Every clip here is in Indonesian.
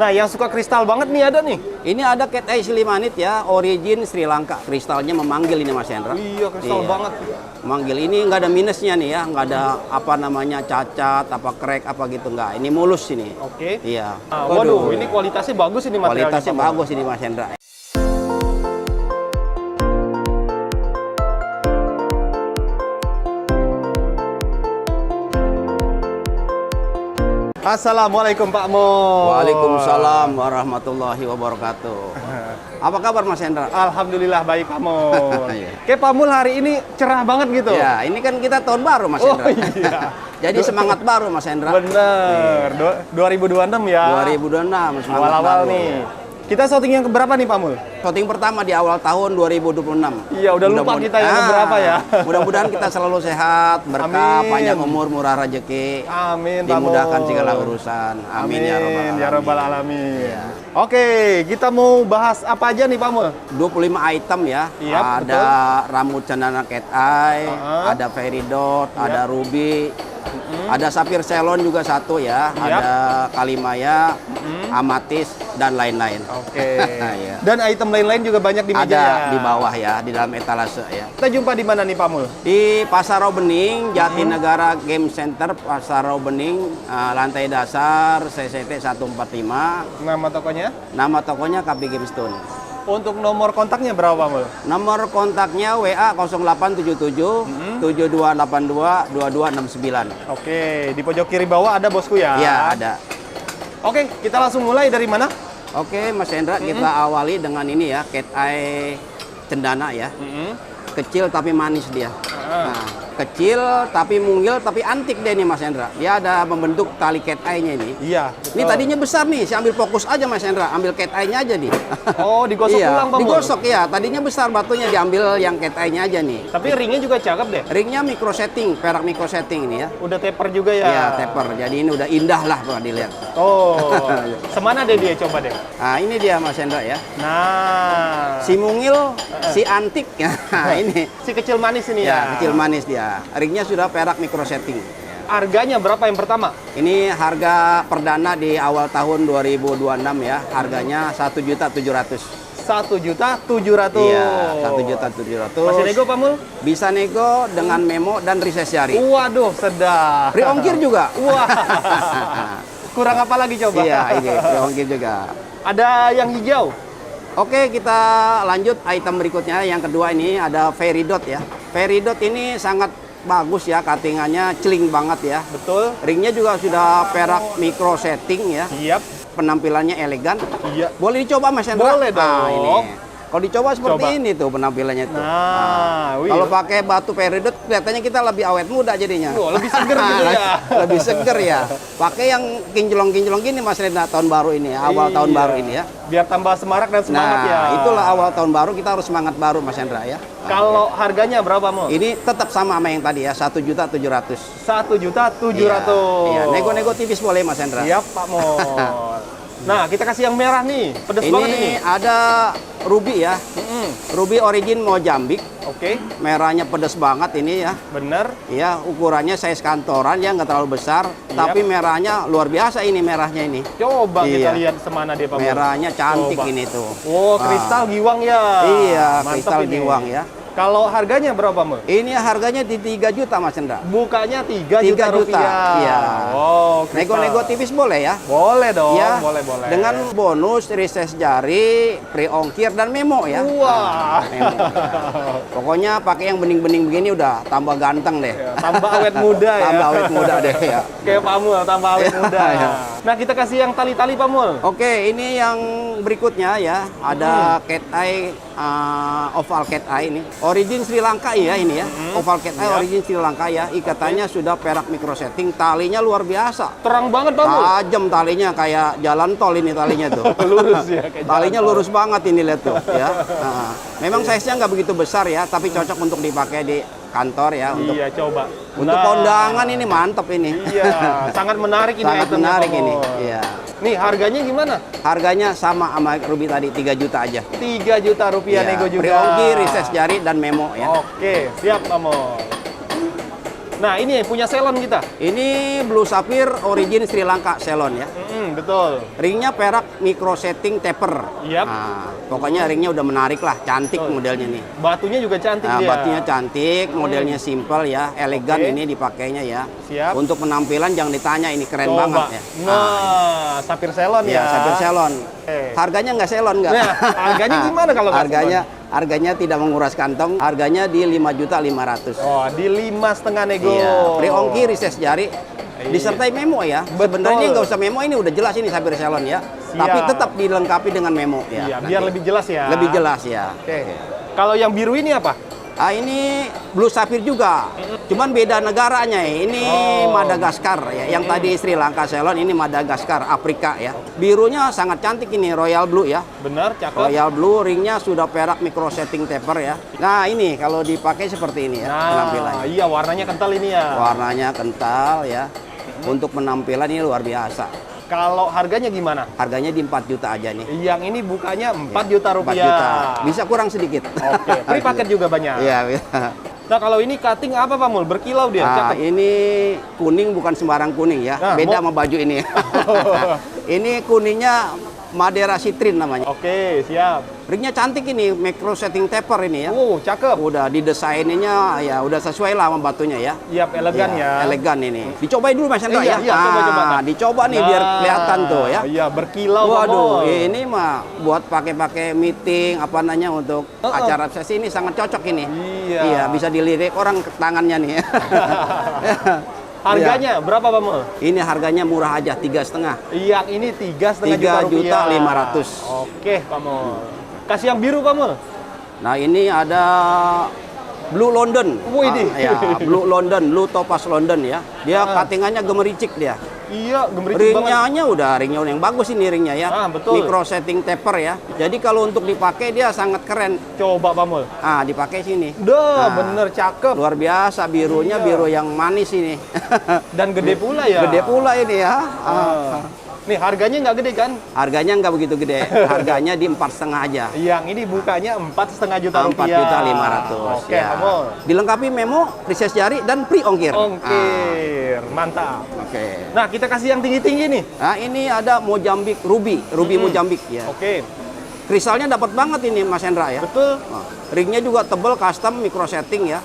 Nah, yang suka kristal banget nih ada nih. Ini ada cat eye silimanit ya, origin Sri Lanka. Kristalnya memanggil ini Mas Hendra. Iya, kristal banget. Memanggil ini nggak ada minusnya nih ya, nggak ada apa namanya cacat, apa crack, apa gitu nggak. Ini mulus ini. Oke. Iya. Nah, waduh, ini kualitasnya bagus ini materialnya. Kualitasnya bagus ini Mas Hendra. Assalamualaikum Pak Mo. Waalaikumsalam warahmatullahi wabarakatuh. Apa kabar Mas Hendra? Alhamdulillah baik Pak Mo. Iya. Kayak Pak Mul hari ini cerah banget gitu. Ya, ini kan kita tahun baru Mas Oh Hendra. iya. Jadi semangat baru Mas Hendra. Bener. 2026 ya. 2026 semangat Awal-awal baru. nih. Kita syuting yang keberapa nih Pak Mul? Syuting pertama di awal tahun 2026. Iya, udah lupa kita yang keberapa ya. Mudah-mudahan kita selalu sehat, berkah, Amin. panjang umur, murah rezeki. Amin Pak Mul. Dimudahkan segala urusan. Amin, Ya Rabbal Alamin. Oke, kita mau bahas apa aja nih Pak Mul? 25 item ya. Iya, Ada rambut cendana cat eye, ada fairy dot, ada ruby, ada sapphire ceylon juga satu ya, ada kalimaya, amatis dan lain-lain. Oke. Iya. Dan item lain-lain juga banyak di meja Ada ya. di bawah ya, di dalam etalase ya. Kita jumpa di mana nih Pak Mul? Di Pasar Bening, Jatinegara Game Center, Pasar Bening, lantai dasar CCT 145. Nama tokonya? Nama tokonya Kapi Game Stone. Untuk nomor kontaknya berapa Pak Mul? Nomor kontaknya WA 0877 7282 2269. Oke, di pojok kiri bawah ada bosku ya? Iya, ada. Oke, kita langsung mulai dari mana? Oke, Mas Hendra, kita awali dengan ini ya, cat eye cendana ya. Kecil tapi manis dia. Nah, kecil tapi mungil tapi antik deh nih Mas Hendra. Dia ada membentuk tali cat eye-nya ini. Iya. Ini tadinya besar nih, saya ambil fokus aja Mas Hendra, ambil cat eye-nya aja nih. Oh, digosok Iya, ulang Pak Mul? digosok ya. Tadinya besar batunya, diambil yang cat eye-nya aja nih. Tapi ringnya juga cakep deh. Ringnya micro setting, perak micro setting ini ya. Udah taper juga ya? Iya, taper. Jadi ini udah indah lah kalau dilihat. Oh, semana deh dia coba deh. Nah, ini dia Mas Hendra ya. Nah, Si mungil, si antik. Nah, ini. si kecil manis ini ya? Ya, kecil manis dia. Ringnya sudah perak micro setting. Harganya berapa yang pertama? Ini harga perdana di awal tahun 2026 ya. Harganya 1.700.000. 1.700.000. Iya, 1.700.000. Masih nego Pak Mul? Bisa nego dengan memo dan reses jari. Waduh, sedap. Free ongkir juga. Wah. Kurang apa lagi coba? Iya, ini free ongkir juga. Ada yang hijau. Oke, kita lanjut item berikutnya. Yang kedua ini ada fairy dot ya. Fairy dot ini sangat bagus ya, cuttingannya celing banget ya. Betul. Ringnya juga sudah perak micro setting ya. Siap. Penampilannya elegan. Iya. Boleh dicoba Mas Hendra? Boleh Nah, dong. ini. Kalau dicoba seperti Coba. ini tuh penampilannya tuh. Nah, wih. Kalau pakai batu peridot kelihatannya kita lebih awet muda jadinya. Wah, lebih seger gitu ya. Lebih seger ya. Pakai yang kinclong-kinclong gini Mas Hendra tahun baru ini, awal tahun Iya. baru ini ya. Biar tambah semarak dan semangat Nah, ya. itulah awal tahun baru kita harus semangat baru Mas Hendra ya. Kalau harganya berapa Mul? Ini tetap sama yang tadi ya, 1.700.000. 1.700.000. Iya, nego-nego tipis boleh Mas Hendra. Siap Pak Mul. Nah, kita kasih yang merah nih. Pedes banget ini. Ini ada ruby ya. Ruby origin Mozambik. Oke, Merahnya pedas banget ini ya. bener. Ya, ukurannya size kantoran ya, nggak terlalu besar. Tapi merahnya luar biasa ini merahnya ini. Coba kita Iya. lihat semana dia Pak Mul. Merahnya cantik Coba. ini tuh. Oh, kristal giwang ya. Iya, Mantap kristal ini. giwang ya. Kalau harganya berapa Mul? Ini harganya di 3 juta Mas Hendra. Bukanya 3 3 juta juta, rupiah. iya. Oh, kristal. Nego-nego tipis boleh ya. Boleh dong, Ya, boleh. dengan bonus reses jari, free ongkir dan memo ya. Wah. Memo. Pokoknya pakai yang bening-bening begini udah tambah ganteng deh. Ya, tambah awet muda ya. Tambah awet muda deh ya. Kayak Pak Mul, tambah awet Iya, muda. iya. Nah, kita kasih yang tali-tali Pak Mul. Oke, ini yang berikutnya ya. Ada cat eye, oval cat eye ini. Origin Sri Lanka ya ini ya. Oval cat eye origin Sri Lanka ya. Ikatannya sudah perak micro setting. Talinya luar biasa. Terang banget Pak Mul. Tajam talinya kayak jalan tol ini talinya tuh. Lurus ya, kayak Talinya jalan tol. lurus banget ini lihat tuh ya. Nah, memang size-nya nggak begitu besar ya, tapi cocok untuk dipakai di kantor ya. Untuk Iya, coba. untuk kondangan ini mantep ini. Iya, sangat menarik ini Sangat itemnya, menarik Pak ini. Mul. Iya. Nih, harganya gimana? Harganya sama sama Ruby tadi 3 juta aja. 3 juta rupiah Iya, nego juga. free ongkir, reses jari dan memo ya. Oke, siap Pak Mul. Nah, ini punya Ceylon kita. Ini Blue Sapphire Origin Sri Lanka Ceylon ya. Betul. Ringnya perak micro setting taper. Yap. Nah, pokoknya ringnya udah menarik lah, cantik modelnya nih. Batunya juga cantik Nah, dia. batunya cantik, modelnya simple ya, elegan Oke. ini dipakainya ya. Siap. Untuk penampilan jangan ditanya, ini keren Coba. banget ya. Nah, Sapphire Ceylon ya. Iya, Sapphire Ceylon. Oke. Harganya nggak Ceylon nggak? Nah, harganya gimana kalau nggak harganya tidak menguras kantong. Harganya di 5.500.000. Oh, di 5,5 nego. Iya, free ongkir, riset jari, disertai memo ya. Betul. Sebenarnya nggak usah memo, ini udah jelas ini Sapphire Ceylon ya. Siap. Tapi tetap dilengkapi dengan memo ya. Iya, nanti. biar lebih jelas ya. Lebih jelas ya. Oke. Kalau yang biru ini apa? Ah, ini Blue Sapphire juga. Cuman beda negaranya ya. Ini Madagaskar ya. Yang tadi Sri Lanka Ceylon, ini Madagaskar, Afrika ya. Birunya sangat cantik ini, Royal Blue ya. Benar, cakep. Royal Blue, ringnya sudah perak micro setting taper ya. Nah, ini kalau dipakai seperti ini ya penampilannya. Iya, warnanya kental ini ya. Warnanya kental ya. Untuk penampilan ini luar biasa. Kalau harganya gimana? Harganya di 4 juta aja nih. Yang ini bukanya 4 juta 4 rupiah. juta. Bisa kurang sedikit. Oke, free paket juga banyak. Iya, bisa. Nah, kalau ini cutting apa Pak Mul? Berkilau dia, Ah, cakep. ini kuning bukan sembarang kuning ya. Nah, Beda sama baju ini. Ini kuningnya Madeira Citrin namanya. Oke, siap. Ringnya cantik ini, micro setting taper ini ya. Cakep. Udah didesainnya ya udah sesuai lah sama batunya ya. Yap, elegan ya. Elegan ini. Dicobain dulu Mas Hendra Iya, ya. iya, coba. Dicoba nih biar kelihatan tuh ya. Iya, berkilau Pak Waduh, Mul. ini mah buat pakai meeting apa namanya untuk acara sesi ini sangat cocok ini. Iya. Iya, bisa dilirik orang ke tangannya nih. Harganya berapa Pak Mul? Ini harganya murah aja, 3,5. Yang ini 3,5 juta rupiah. 3.500.000. Oke, Pak Mul. Kasih yang biru Pak Mul. Nah, ini ada Blue London. Wih, ini. Ya, Blue London, Blue Topaz London ya. Dia cuttingannya gemericik dia. Iya, gemericik banget. Ringnya yang bagus ini ringnya ya. Betul. Micro setting taper ya. Jadi kalau untuk dipakai dia sangat keren. Coba Pak Mul. Dipakai sini. Bener cakep. Luar biasa birunya, Iya. biru yang manis ini. Dan gede pula ya. Gede pula ini ya. Nih, harganya nggak gede kan? Harganya nggak begitu gede. Harganya di 4,5 aja. Yang ini bukanya 4,5 juta rupiah. 4.500.000. Oke, ya. Pak Mul. Dilengkapi memo, riset jari dan free ongkir. Ongkir, mantap. Oke. Nah, kita kasih yang tinggi-tinggi nih. Nah, ini ada Mozambik Ruby Mozambik ya. Oke, Kristalnya dapat banget ini Mas Hendra ya. betul. Nah, ringnya juga tebel, custom micro setting ya.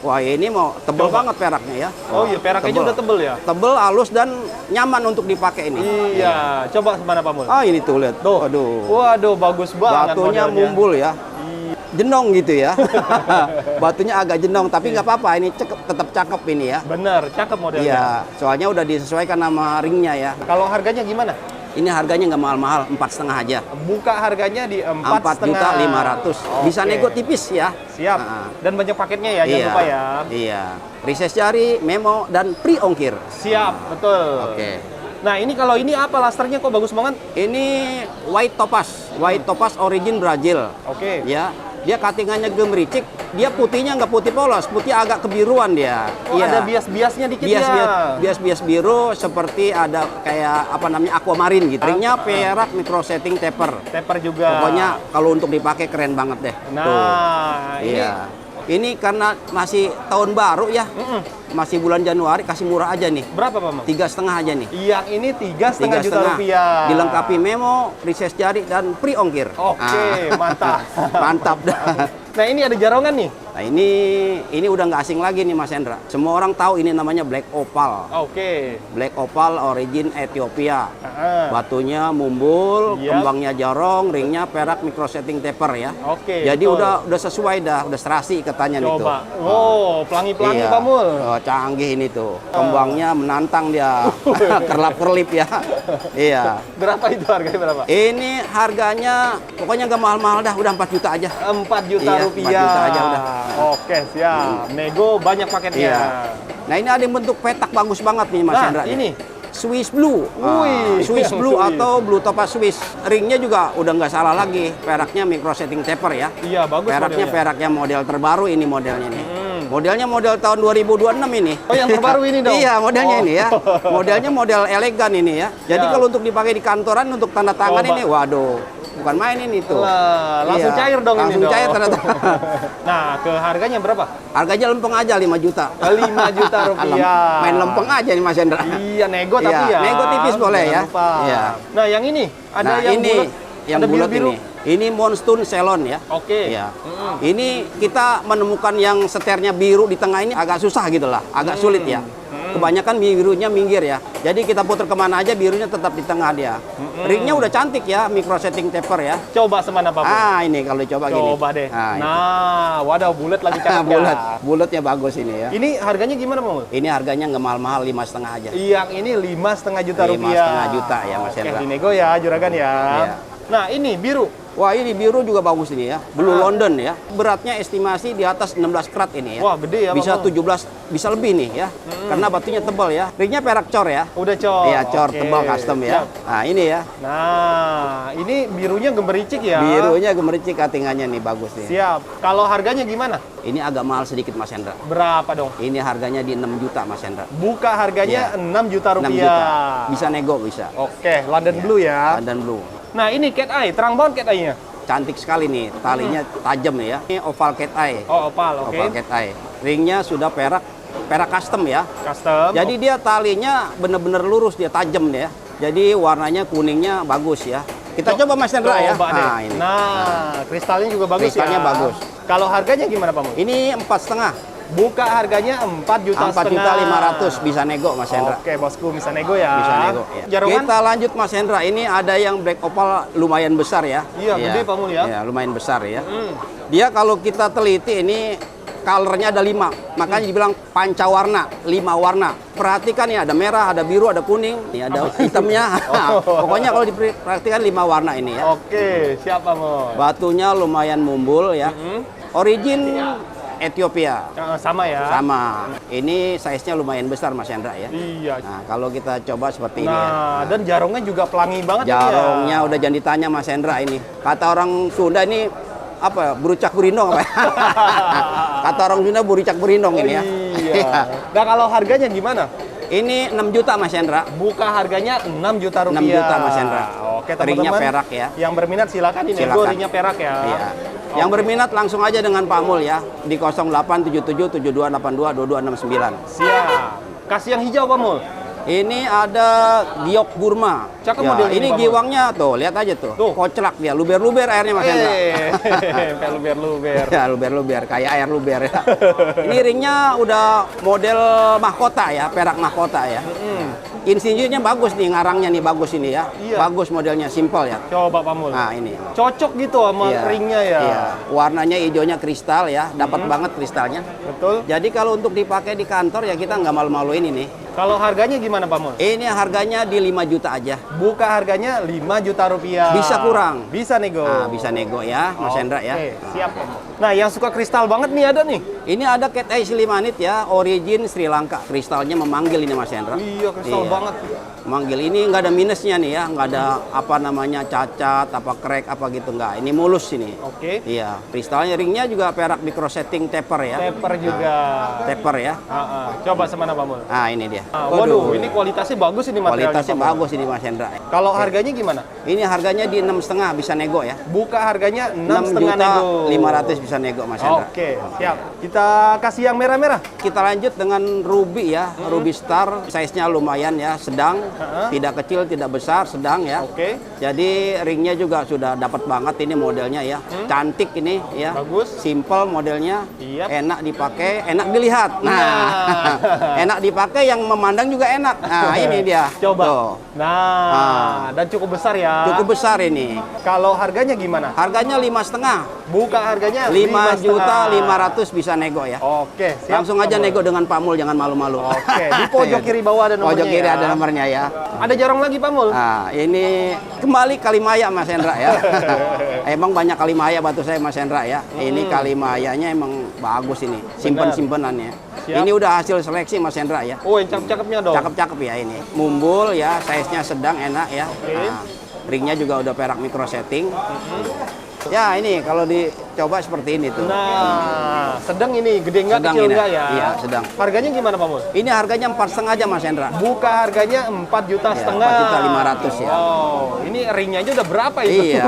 Wah, ini mau tebel banget peraknya ya. Oh iya, peraknya udah tebel ya? Tebel, halus dan nyaman untuk dipakai ini. Iya, coba mana Pak Mul? Ini tuh lihat. Tuh. Aduh. Waduh, bagus banget Batunya modelnya. mumbul ya. Jenong gitu ya. Batunya agak jenong, tapi nggak apa-apa. Ini tetap cakep ini ya. Bener, cakep modelnya. Iya, soalnya udah disesuaikan sama ringnya ya. Kalau harganya gimana? Ini harganya nggak mahal-mahal, 4,5 aja. Buka harganya di 4.500.000. Bisa Oke. nego tipis ya. Siap. Dan banyak paketnya ya, jangan lupa ya. Iya. Riset jari, memo, dan free ongkir. Siap, betul. Oke. Nah, ini kalau ini apa lasternya kok bagus banget? Ini White Topaz Origin Brazil. Oke. Ya, dia cuttingannya gemericik. Dia putihnya nggak putih polos, putih agak kebiruan dia. Oh, ada bias-biasnya dikit ya. Bias biru seperti ada kayak apa namanya aquamarine gitu. Ringnya perak micro setting taper. Taper juga. Pokoknya kalau untuk dipakai keren banget deh. Nah, Tuh. Iya. Ini karena masih tahun baru ya, masih bulan Januari, kasih murah aja nih. Berapa Pak Mul? 3,5 aja nih. Yang ini 3,5 juta rupiah. Dilengkapi memo, riset jari, dan free ongkir. Oke, mantap. Mantap dah. Nah, ini ada jarongan nih. Nah, ini udah nggak asing lagi nih Mas Hendra. Semua orang tahu ini namanya Black Opal. Oke. Black Opal origin Ethiopia. Heeh. Batunya mumbul, Yap. kembangnya jorong, ringnya perak micro setting taper ya. Oke, Jadi betul. udah sesuai dah, udah serasi ikatannya nih tuh. Coba. Wow, pelangi-pelangi Iya. Pak Mul. Oh, canggih ini tuh. Kembangnya menantang dia. Kerlap-kerlip ya. Iya. Berapa itu harganya berapa? Ini harganya pokoknya nggak mahal-mahal dah, udah 4 juta aja. 4 juta Iya, 4 rupiah. juta aja udah. Oke, siap. Nego banyak paketnya. Iya. Nah, ini ada yang bentuk petak bagus banget nih Mas Nah, Hendra. ini. Swiss Blue. Wih. Swiss Blue Swiss. atau Blue Topaz Swiss. Ringnya juga udah nggak salah lagi. Peraknya micro setting taper ya. Iya, bagus Peraknya modelnya. peraknya model terbaru ini modelnya nih. Modelnya model tahun 2026 ini. Oh, yang terbaru ini dong? Iya, modelnya Oh. ini ya. Modelnya model elegan ini ya. Jadi Ya. kalau untuk dipakai di kantoran untuk tanda tangan Coba. ini, waduh, bukan main ini tuh. Lah, langsung Iya, cair dong langsung ini dong. cair ternyata. Nah, ke harganya berapa? Harganya lempeng aja 5 juta. 5 juta rupiah. Main lempeng aja nih Mas Hendra. Iya, nego Iya, tapi ya. nego tipis boleh Jangan ya. lupa. Iya. Nah, yang ini ada Nah, yang ini bulat, yang ada bulat biru-biru. ini. Ini Monstun Ceylon ya. Oke. Iya. Ini kita menemukan yang seternya biru di tengah ini agak susah gitu lah, agak sulit ya. Kebanyakan birunya minggir ya. Jadi kita putar kemana aja birunya tetap di tengah dia. Ringnya udah cantik ya, micro setting taper ya. Coba semana Pak Pur. Ini kalau coba gini. Coba deh. Nah, Nah, waduh bulat lagi cakep bulat, ya. bulatnya bagus ini ya. Ini harganya gimana Pak Mul? Ini harganya nggak mahal-mahal, 5,5 aja. Yang ini 5,5 juta rupiah. 5,5 juta ya, Mas Oke, Hendra. dinego ya juragan ya. Iya. Nah, ini biru. Wah, ini biru juga bagus ini ya. Blue London ya. Beratnya estimasi di atas 16 karat ini ya. Wah, gede ya, Bisa Pak Mul. 17, bisa lebih nih ya. Karena batunya tebal ya. Ringnya perak cor ya. Udah cor. Iya, cor Oke, tebal custom ya. siap. Nah, ini ya. Nah, ini birunya gemericik ya. Birunya gemericik katingannya nih bagus nih. Siap. Kalau harganya gimana? Ini agak mahal sedikit Mas Hendra. Berapa dong? Ini harganya di 6 juta Mas Hendra. Buka harganya Iya. 6 juta 6 rupiah. juta. Bisa nego bisa. Oke, London Blue ya. Dan blue. Nah, ini cat eye, terang banget cat eye-nya. Cantik sekali nih, talinya tajam nih ya. Ini oval cat eye. Oh, opal, oke. Oval cat eye. Ringnya sudah perak custom ya. Custom. Jadi dia talinya bener-bener lurus, dia tajam dia. Jadi warnanya kuningnya bagus ya. Kita coba Mas Hendra ya. Coba deh. Nah, ini. Nah, kristalnya juga bagus Kristalnya ya. bagus. Kalau harganya gimana Pak Mul? Ini 4,5. Buka harganya 4 juta 4 setengah. juta 500 bisa nego Mas Hendra. Oke, bosku bisa nego ya. Bisa nego. Ya. Jarungan? Kita lanjut Mas Hendra. Ini ada yang black opal lumayan besar ya. Iya, gede, Pak Mul, ya. Iya, lumayan besar ya. Dia kalau kita teliti ini colornya ada 5. Makanya dibilang pancawarna, 5 warna. Perhatikan ya, ada merah, ada biru, ada kuning, ini ada hitamnya. Pokoknya kalau diperhatikan 5 warna ini ya. Oke, siapa Mul? Batunya lumayan mumbul ya. Origin Ethiopia. Sama ya. Sama. Ini size-nya lumayan besar Mas Hendra ya. Iya. Nah, kalau kita coba seperti ini ya. Nah, dan jarongnya juga pelangi banget ini ya. Jarongnya udah jangan ditanya Mas Hendra ini. Kata orang Sunda ini apa? Burucak berindong apa ya? Kata orang Sunda burucak berindong ini ya. Iya. Nah, kalau harganya gimana? Ini 6 juta Mas Hendra. Buka harganya 6 juta rupiah. 6 juta Mas Hendra. Oke, Ringnya teman-teman. perak ya. Yang berminat silakan dinego Silakan. ringnya perak ya. Iya. Yang berminat langsung aja dengan Pak Mul ya di 087772822269. Siap. Kasih yang hijau Pak Mul. Ini ada giok Burma. Cakep Ya, model ini, ini Pak Mul. giwangnya tuh, lihat aja tuh. Tuh. Koclak dia, luber-luber airnya Mas Hendra. Sampai luber-luber. Ya, luber-luber, kayak air luber ya. Ini ringnya udah model mahkota ya, perak mahkota ya. Insinyurnya bagus nih, ngarangnya nih bagus ini ya. Iya. Bagus modelnya, simpel ya. Coba Pak Mul. Nah, ini. Cocok gitu sama Iya, ringnya ya. Iya. Warnanya hijaunya kristal ya, dapat banget kristalnya. Betul. Jadi kalau untuk dipakai di kantor ya kita nggak malu-maluin ini. Kalau harganya gimana Pak Mul? Ini harganya di 5 juta aja. Buka harganya 5 juta rupiah. Bisa kurang. Bisa nego. Nah, bisa nego ya, Mas Hendra ya. Oke, siap Pak Mul. Nah, yang suka kristal banget nih ada nih. Ini ada cat eye silimanit ya, origin Sri Lanka. Kristalnya memanggil ini Mas Hendra. Iya, kristal Iya. banget. Manggil ini nggak ada minusnya nih ya, nggak ada apa namanya cacat, apa crack, apa gitu nggak. Ini mulus ini. Oke. Iya, kristalnya ringnya juga perak micro setting taper ya. Taper juga. Taper ya. Coba semana Pak Mul. Nah ini dia. Waduh, ini kualitasnya bagus ini materialnya. kualitasnya Pak Mul. bagus ini Mas Hendra. Kalau harganya gimana? Ini harganya di 6,5 bisa nego ya. Buka harganya 6 6,5 juta nego. 500 bisa nego Mas Hendra. Oke, siap. Kita kasih yang merah-merah. Kita lanjut dengan ruby ya, ruby star, size-nya lumayan ya, sedang, tidak kecil, tidak besar, sedang ya. Oke. Jadi ringnya juga sudah dapat banget ini modelnya ya, cantik ini ya, Bagus. simple modelnya, Iya. enak dipakai, enak dilihat. Nah, enak dipakai, yang memandang juga enak. Nah ini dia. Coba. Tuh. Nah, dan cukup besar ya. Cukup besar ini. Kalau harganya gimana? Harganya 5,5, Buka harganya 5 juta 5,5. 500 bisa nego ya. Oke, siap. Langsung aja nego dengan Pak Mul, jangan malu-malu. Oke, di pojok kiri bawah ada nomornya. Pojok kiri ya. ada nomornya ya. Ada jarong lagi Pak Mul? Nah, ini kembali Kalimaya Mas Hendra ya. Emang banyak Kalimaya batu saya Mas Hendra ya. Ini Kalimayanya emang bagus ini, simpen-simpenannya. Siap. Ini udah hasil seleksi Mas Hendra ya. Oh, yang cakep-cakepnya dong. Cakep-cakep ya ini. Mumbul ya, size-nya sedang, enak ya. Oke. Nah, ringnya juga udah perak micro setting. Ya ini kalau dicoba seperti ini tuh. Nah, sedang ini, gede nggak, Sedang kecil ini. nggak ya? Iya, sedang. Harganya gimana Pak Mul? Ini harganya 4,5 aja Mas Hendra. Buka harganya 4,5 juta. Ya, 4.500.000 ya. Wow, ini ringnya aja udah berapa itu? Iya.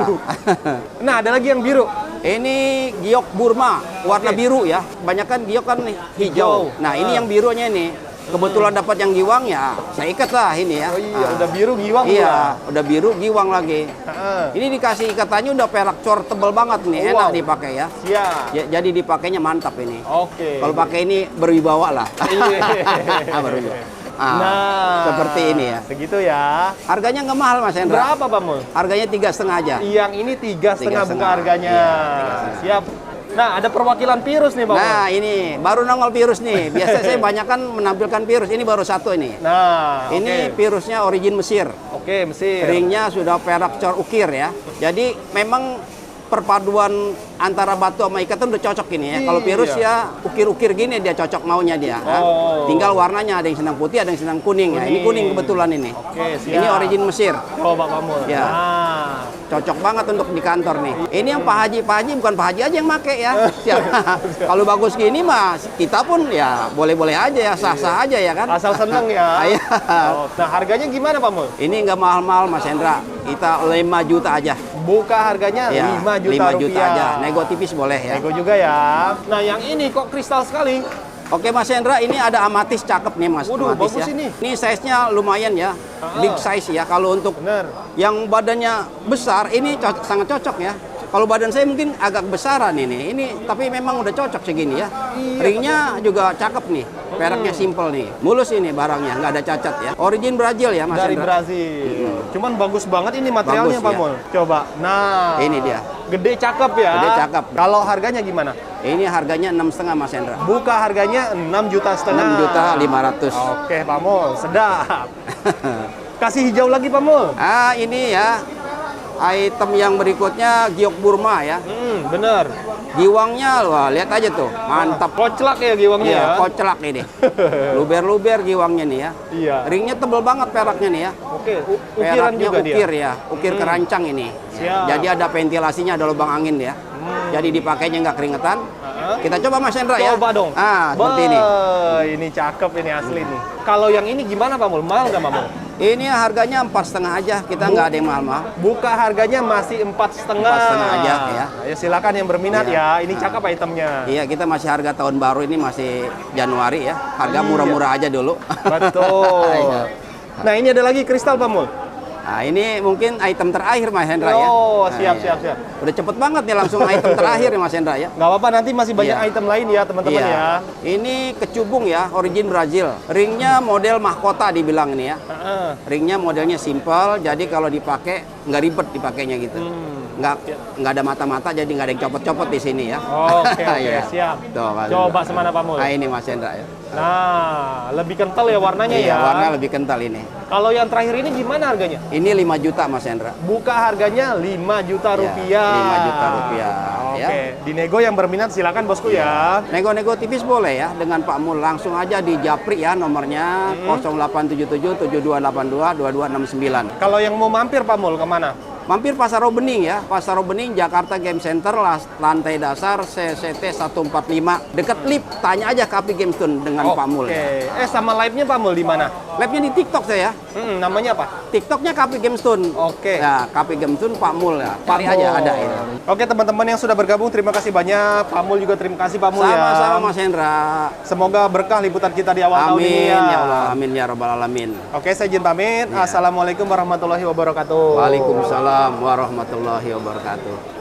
Nah, ada lagi yang biru. Ini giok Burma, warna Oke. biru ya. Kebanyakan giok kan hijau. Nah, ini yang birunya ini. Kebetulan dapat yang giwang ya, saya ikat lah ini ya. Oh iya, Ah. udah biru giwang Iya, udah biru giwang lagi. pula. Ini dikasih ikatannya udah perak cor tebel banget nih, enak Wow. dipakai ya. Siap. Jadi dipakainya mantap ini. Oke. Kalau pakai ini berwibawa lah. Iya. Berwibawa. Ah, Nah, seperti ini ya. Segitu ya. Harganya nggak mahal Mas Hendra. Berapa Pak Mul? Harganya 3,5 aja. Yang ini 3,5 buka 3,5. harganya. Iya, 3,5. Siap. Nah, ada perwakilan virus nih Pak Mul. Nah ini baru nongol virus nih. Biasa saya banyak kan menampilkan virus. Ini baru satu ini. Nah, Ini oke. virusnya origin Mesir. Oke, Mesir. Ringnya sudah perak cor ukir ya. Jadi memang perpaduan antara batu sama ikatan udah cocok ini ya. Kalau virus Iya. ya ukir-ukir gini dia cocok maunya dia. Oh. Tinggal warnanya ada yang senang putih, ada yang senang kuning. Ya. Ini kuning kebetulan ini. Oke, siap. Ini origin Mesir. Coba Pak Mul. Ya. Nah, Cocok banget untuk di kantor nih. Ini yang Pak Haji bukan Pak Haji aja yang make ya. Siap. Kalau bagus gini mas, kita pun ya boleh-boleh aja ya, sah-sah aja ya kan. asal seneng ya. Iya. Oh, nah, harganya gimana Pak Mul? Ini nggak mahal-mahal Mas Hendra. Kita 5 juta aja. Buka harganya Ya, 5 juta 5 rupiah. juta aja. Nego tipis boleh ya. Nego juga ya. Nah, yang ini kok kristal sekali. Oke Mas Hendra, ini ada amatis cakep nih Mas. Waduh, Amatis bagus ya. ini. Ini size-nya lumayan ya. Big size ya. Kalau untuk Bener. yang badannya besar, ini sangat cocok ya. Kalau badan saya mungkin agak besaran ini. Ini tapi memang udah cocok segini ya. Iya, Ringnya juga cakep nih. Peraknya simple nih. Mulus ini barangnya, nggak ada cacat ya. Origin Brazil ya Mas Dari Hendra. Brazil. Cuman bagus banget ini materialnya Bagus, Pak ya. Mul. Coba. Nah. Ini dia. Gede cakep ya. Gede cakep. Kalau harganya gimana? Ini harganya 6,5 Mas Hendra. Buka harganya 6 juta setengah. 6 juta 500. Oke Pak Mul, sedap. Kasih hijau lagi Pak Mul. Ah ini ya. Item yang berikutnya giok Burma ya. Bener. Giwangnya wah lihat aja tuh. Mantap. Koclak ya giwangnya Iya, ya. koclak ini. Luber-luber giwangnya nih ya. Iya. Ringnya tebel banget peraknya nih ya. Oke, ukiran Peraknya juga ukir dia. ya, ukir kerancang ini. Siap. Jadi ada ventilasinya, ada lubang angin ya. Jadi dipakainya nggak keringetan. Kita coba Mas Hendra ya. Coba dong. Ah, seperti ini. Ini cakep ini asli nih. Kalau yang ini gimana Pak Mul? Mahal nggak Pak Mul? Ini harganya 4,5 aja. Kita nggak ada yang mahal-mahal. Buka harganya masih 4,5. 4,5 aja, ya. Ayo silakan yang berminat Iya. ya. Ini cakep itemnya. Iya, kita masih harga tahun baru ini masih Januari ya. Harga murah-murah aja dulu. Betul. Iya. Nah, ini ada lagi kristal Pak Mul. Nah, ini mungkin item terakhir Mas Hendra ya. Oh, Nah, siap, iya. siap, siap. Udah cepet banget nih langsung item terakhir ya Mas Hendra ya. Nggak apa-apa, nanti masih banyak Iya. item lain ya teman-teman Iya. ya. Ini kecubung ya, origin Brazil. Ringnya model mahkota dibilang ini ya. Heeh. Ringnya modelnya simple, jadi kalau dipakai nggak ribet dipakainya gitu. Nggak ada mata-mata, jadi nggak ada yang copot-copot di sini ya. Oke, Iya. siap. Tuh, Mas Coba Hendra. semana Pak Mul. Nah, ini Mas Hendra ya. Nah, lebih kental ya warnanya Iya, ya. warna lebih kental ini. Kalau yang terakhir ini gimana harganya? Ini 5 juta Mas Hendra. Buka harganya 5 juta Iya, rupiah. 5 juta rupiah, Oke, ya. di nego yang berminat silakan bosku ya. Nego-nego tipis boleh ya dengan Pak Mul. Langsung aja di Japri ya nomornya 0877 7282 2269. Kalau yang mau mampir Pak Mul kemana? Mampir Pasar Robening ya. Pasar Robening Jakarta Game Center lantai dasar CCT 145. Dekat lift, tanya aja Kapi Game Zone dengan Pak Mul. Oke, sama live-nya Pak Mul di mana? Labnya di TikTok saya. Namanya apa? TikToknya Kapi Game Zone. Oke. Ya, Kapi Game Zone Pak Mul ya. Cari Pak aja Mul. ada ini. Oke teman-teman yang sudah bergabung terima kasih banyak. Pak Mul juga terima kasih Pak Mul ya. Sama-sama Mas Hendra. Semoga berkah liputan kita di awal tahun ini Amin ya. ya Allah, amin ya rabbal alamin. Oke, saya izin pamit. Ya. Assalamualaikum warahmatullahi wabarakatuh. Waalaikumsalam warahmatullahi wabarakatuh.